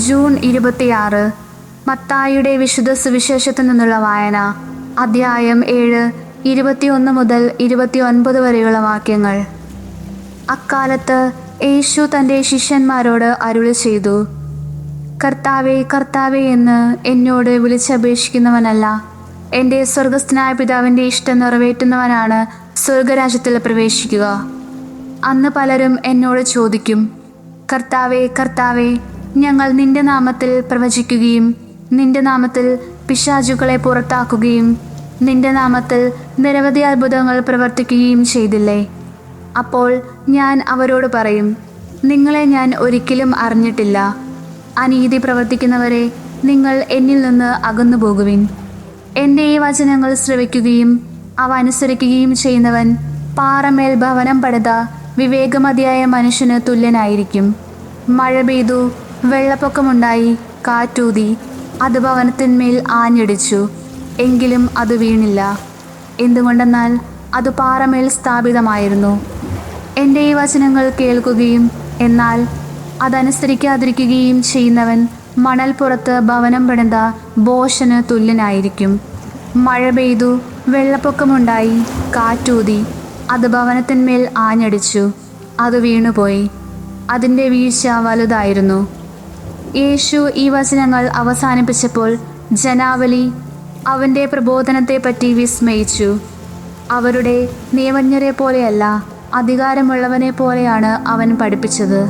June 26. മത്തായിയുടെ വിശുദ്ധ സുവിശേഷത്തിൽ നിന്നുള്ള വായന. അധ്യായം 7, 21 മുതൽ 29 വരെയുള്ള വാക്യങ്ങൾ. അക്കാലത്ത് യേശു തൻ്റെ ശിഷ്യന്മാരോട് അരുളി ചെയ്തു, കർത്താവേ, കർത്താവേ എന്ന് എന്നോട് വിളിച്ചപേക്ഷിക്കുന്നവനല്ല, എൻ്റെ സ്വർഗസ്ഥനായ പിതാവിൻ്റെ ഇഷ്ടം നിറവേറ്റുന്നവനാണ് സ്വർഗരാജ്യത്തിൽ പ്രവേശിക്കുക. അന്ന് പലരും എന്നോട് ചോദിക്കും, കർത്താവേ, കർത്താവേ, ഞങ്ങൾ നിന്റെ നാമത്തിൽ പ്രവചിക്കുകയും നിന്റെ നാമത്തിൽ പിശാചുകളെ പുറത്താക്കുകയും നിന്റെ നാമത്തിൽ നിരവധി അത്ഭുതങ്ങൾ പ്രവർത്തിക്കുകയും ചെയ്തില്ലേ? അപ്പോൾ ഞാൻ അവരോട് പറയും, നിങ്ങളെ ഞാൻ ഒരിക്കലും അറിഞ്ഞിട്ടില്ല. അനീതി പ്രവർത്തിക്കുന്നവരെ, നിങ്ങൾ എന്നിൽ നിന്ന് അകന്നു പോകുവിൻ. എൻ്റെ ഈ വചനങ്ങൾ ശ്രവിക്കുകയും അവ അനുസരിക്കുകയും ചെയ്യുന്നവൻ പാറമേൽ ഭവനം പണിത വിവേകമതിയായ മനുഷ്യന് തുല്യനായിരിക്കും. മഴ പെയ്തു, വെള്ളപ്പൊക്കമുണ്ടായി, കാറ്റൂതി, അത് ഭവനത്തിന്മേൽ ആഞ്ഞടിച്ചു, എങ്കിലും അത് വീണില്ല. എന്തുകൊണ്ടെന്നാൽ അത് പാറമേൽ സ്ഥാപിതമായിരുന്നു. എൻ്റെ ഈ വചനങ്ങൾ കേൾക്കുകയും എന്നാൽ അതനുസരിക്കാതിരിക്കുകയും ചെയ്യുന്നവൻ മണൽപ്പുറത്ത് ഭവനം പണിത ഭോഷന് തുല്യനായിരിക്കും. മഴ പെയ്തു, വെള്ളപ്പൊക്കമുണ്ടായി, കാറ്റൂതി, അത് ഭവനത്തിന്മേൽ ആഞ്ഞടിച്ചു, അത് വീണുപോയി. അതിൻ്റെ വീഴ്ച വലുതായിരുന്നു. യേശു ഈ വചനങ്ങൾ അവസാനിപ്പിച്ചപ്പോൾ ജനാവലി അവൻ്റെ പ്രബോധനത്തെപ്പറ്റി വിസ്മയിച്ചു. അവരുടെ നിയമജ്ഞരെ പോലെയല്ല, അധികാരമുള്ളവനെ പോലെയാണ് അവൻ പഠിപ്പിച്ചത്.